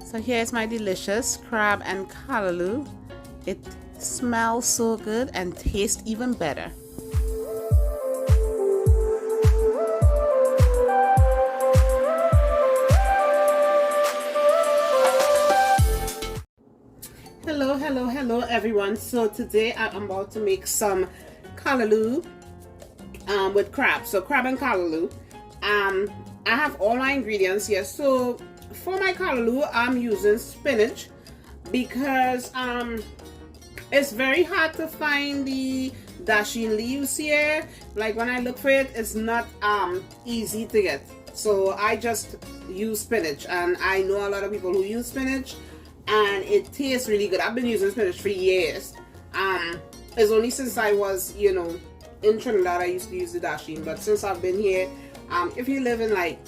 So here's my delicious crab and callaloo. It smells so good and tastes even better. Hello everyone. So today I'm about to make some callaloo with crab. So crab and callaloo. I have all my ingredients here. So for my callaloo, I'm using spinach because it's very hard to find the dasheen leaves here. Like when I look for it, it's not easy to get. So I just use spinach, and I know a lot of people who use spinach, and it tastes really good. I've been using spinach for years. It's only since I was, in Trinidad I used to use the dasheen, but since I've been here, if you live in like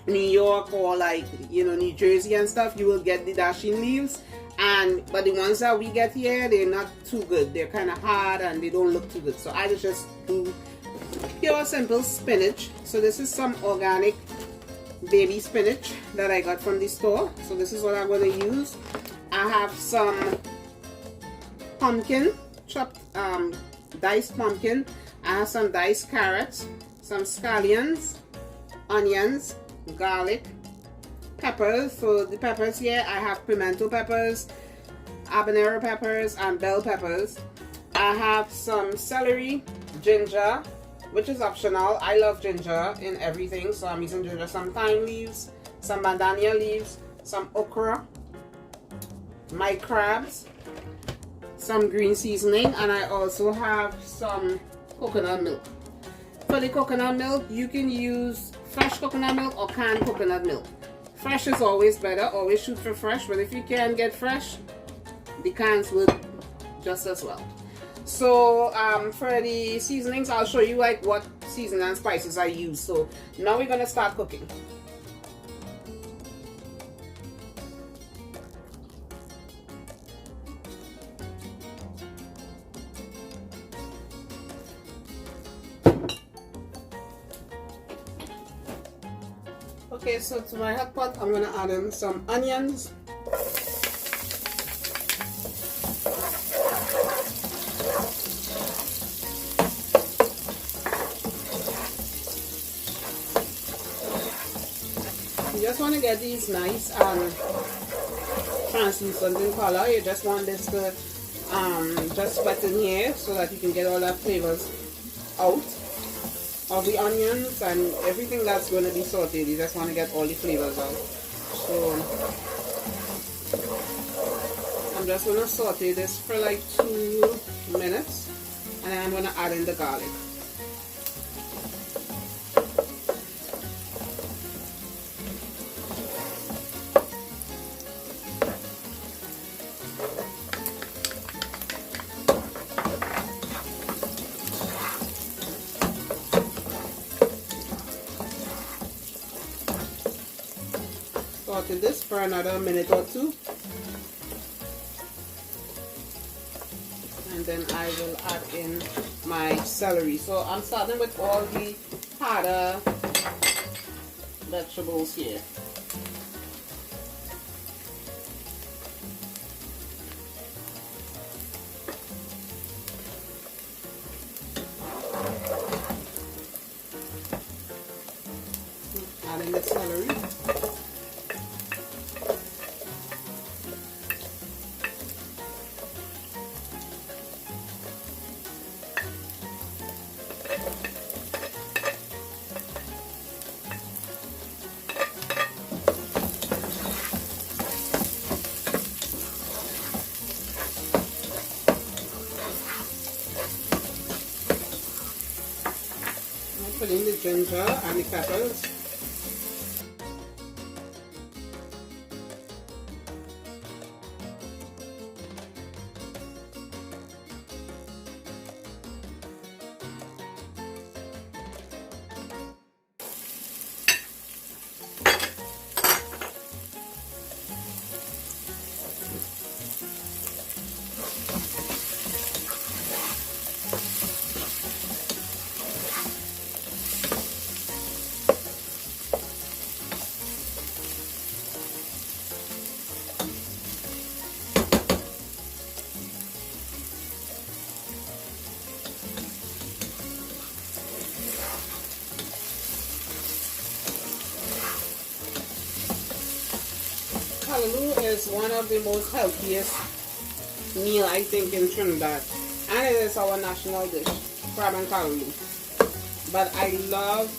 New York or like New Jersey and stuff, you will get the dasheen leaves, but the ones that we get here, they're not too good. They're kind of hard and they don't look too good. So I just do pure simple spinach. So this is some organic baby spinach that I got from the store. So this is what I'm going to use. I have some pumpkin, chopped diced pumpkin. I have some diced carrots, some scallions, onions, garlic, peppers. So the peppers here, I have pimento peppers, habanero peppers, and bell peppers. I have some celery, ginger, which is optional. I love ginger in everything, so I'm using ginger. Some thyme leaves, some bandania leaves, some okra, my crabs, some green seasoning, and I also have some coconut milk. For the coconut milk, you can use fresh coconut milk or canned coconut milk. Fresh is always better. Always shoot for fresh, but if you can't get fresh, the cans will just as well. So for the seasonings, I'll show you like what seasoning and spices I use. So now we're gonna start cooking. Okay, so to my hot pot, I'm gonna add in some onions. You just want to get these nice and translucent in color. You just want this to just wet in here so that you can get all the flavors out of the onions and everything that's going to be sauteed. You just want to get all the flavors out. So I'm just going to saute this for like 2 minutes, and then I'm going to add in the garlic. Saute this for another minute or two, and then I will add in my celery. So I'm starting with all the harder vegetables here. Add in the celery. Put in the ginger and the peppers. callaloo is one of the most healthiest meal I think in Trinidad, and it is our national dish, crab and callaloo. But I love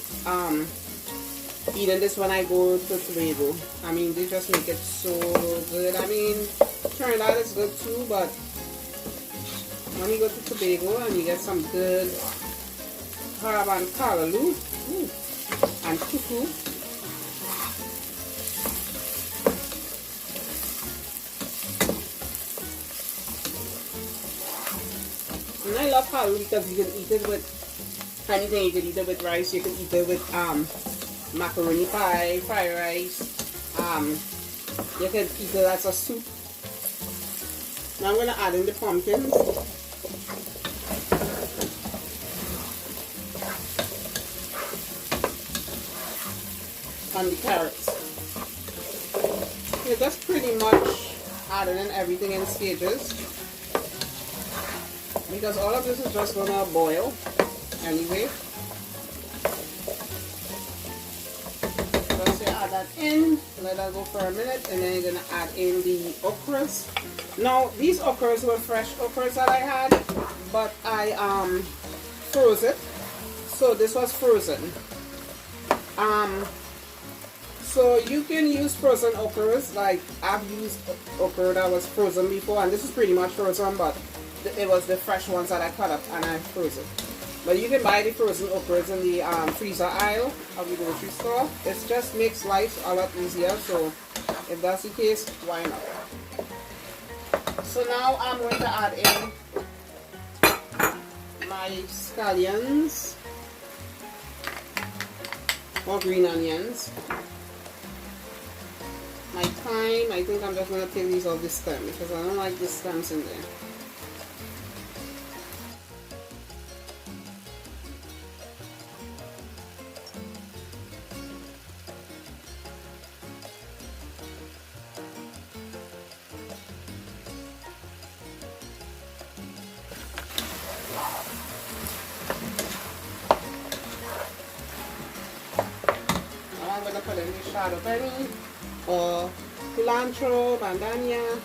eating this when I go to Tobago. I mean, they just make it so good. I mean, Trinidad is good too, but when you go to Tobago and you get some good crab and callaloo and cuckoo, and I love callaloo because you can eat it with anything. You can eat it with rice, you can eat it with macaroni pie, fried rice, you can eat it as a soup. Now I'm going to add in the pumpkins. And the carrots. You're just pretty much adding in everything in stages, because all of this is just going to boil anyway. So you add that in, let that go for a minute, and then you're going to add in the okras. Now these okras were fresh okras that I had, but I froze it, so this was frozen. So you can use frozen okras. Like I've used okra that was frozen before, and this is pretty much frozen, but it was the fresh ones that I cut up and I froze it. But you can buy the frozen okras in the freezer aisle of the grocery store. It just makes life a lot easier, so if that's the case, why not? So now I'm going to add in my scallions or green onions. My thyme, I think I'm just going to take these off the stem because I don't like the stems in there. Now I'm going to put in the shadon benie or culantro, bandania.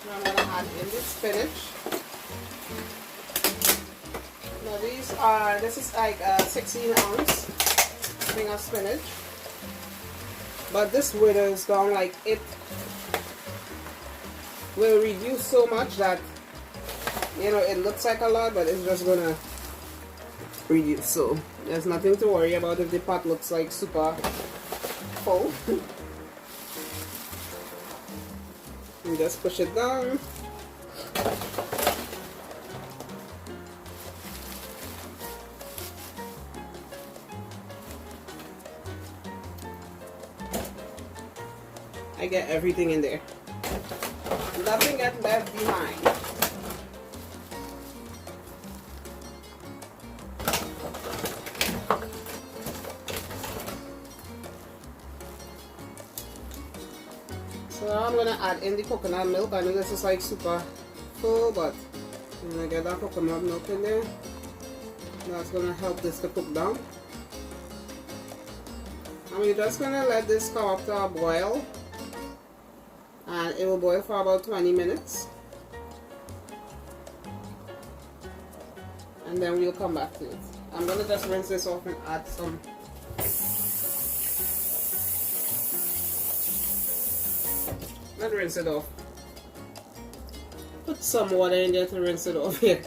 Now I'm going to add in the spinach. Now this is like a 16-ounce thing of spinach, but this withers down. Like it will reduce so much that, you know, it looks like a lot, but it's just gonna reduce. So there's nothing to worry about if the pot looks like super full. You just push it down. I get everything in there. Nothing gets left behind. So now I'm gonna add in the coconut milk. I know this is like super full, but I'm gonna get that coconut milk in there. That's gonna help this to cook down. And we're just gonna let this come up to a boil. And it will boil for about 20 minutes, and then we'll come back to it. I'm gonna just rinse this off and add some not rinse it off, put some water in there to rinse it off here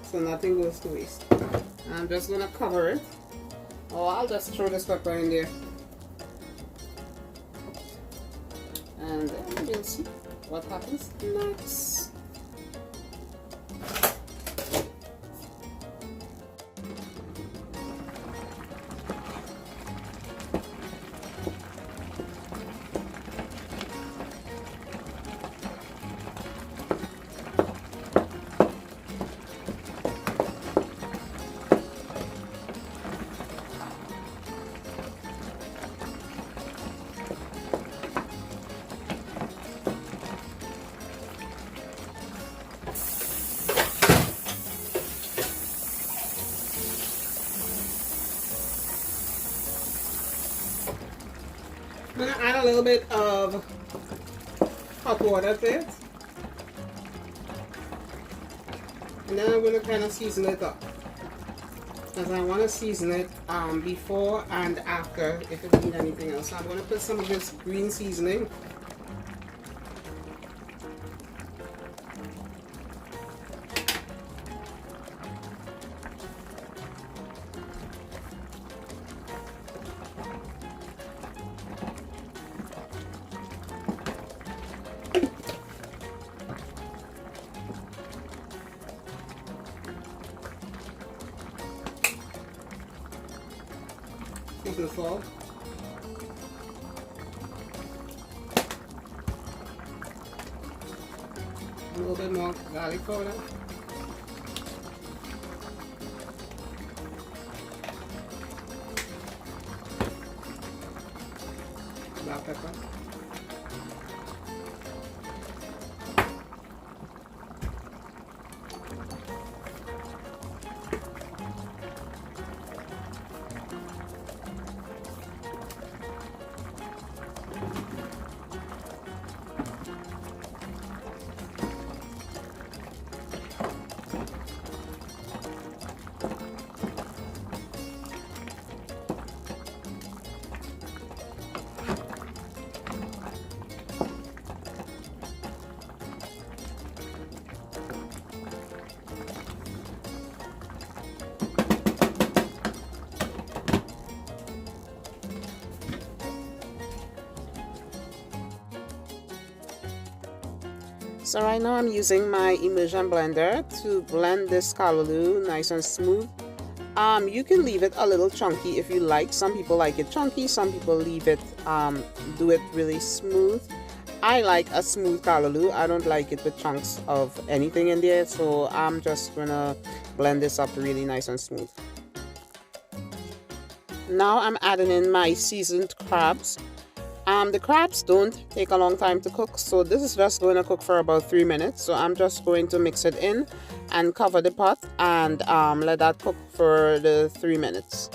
so nothing goes to waste. I'm just gonna cover it, or I'll just throw this pepper in there. And then we'll see what happens next. I'm gonna add a little bit of hot water to it. And then I'm gonna kind of season it up. Because I want to season it before and after if it needs anything else. So I'm going to put some of this green seasoning. Season salt. A little bit more garlic powder. Black pepper. So right now I'm using my immersion blender to blend this callaloo nice and smooth. You can leave it a little chunky if you like. Some people like it chunky, some people leave it, do it really smooth. I like a smooth callaloo. I don't like it with chunks of anything in there, so I'm just gonna blend this up really nice and smooth. Now I'm adding in my seasoned crabs. The crabs don't take a long time to cook, so this is just going to cook for about 3 minutes. So I'm just going to mix it in and cover the pot and let that cook for the 3 minutes.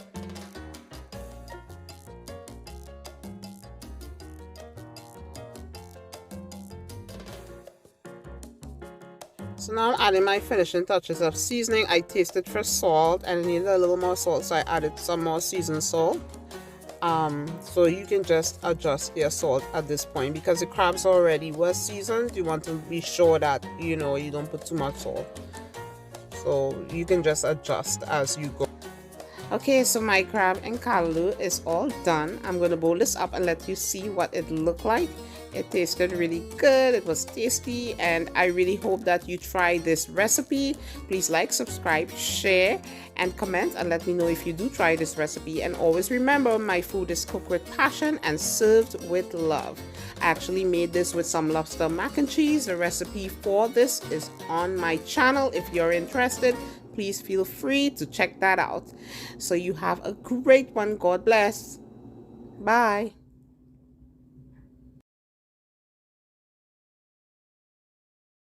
So now I'm adding my finishing touches of seasoning. I tasted for salt and I needed a little more salt, so I added some more seasoned salt. So you can just adjust your salt at this point because the crabs already was seasoned. You want to be sure that you don't put too much salt, so you can just adjust as you go. Okay, so my crab and callaloo is all done. I'm going to bowl this up and let you see what it looked like. It tasted really good, it was tasty, and I really hope that you try this recipe. Please like, subscribe, share, and comment, and let me know if you do try this recipe. And always remember, my food is cooked with passion and served with love. I actually made this with some lobster mac and cheese. The recipe for this is on my channel. If you're interested, please feel free to check that out. So you have a great one. God bless. Bye.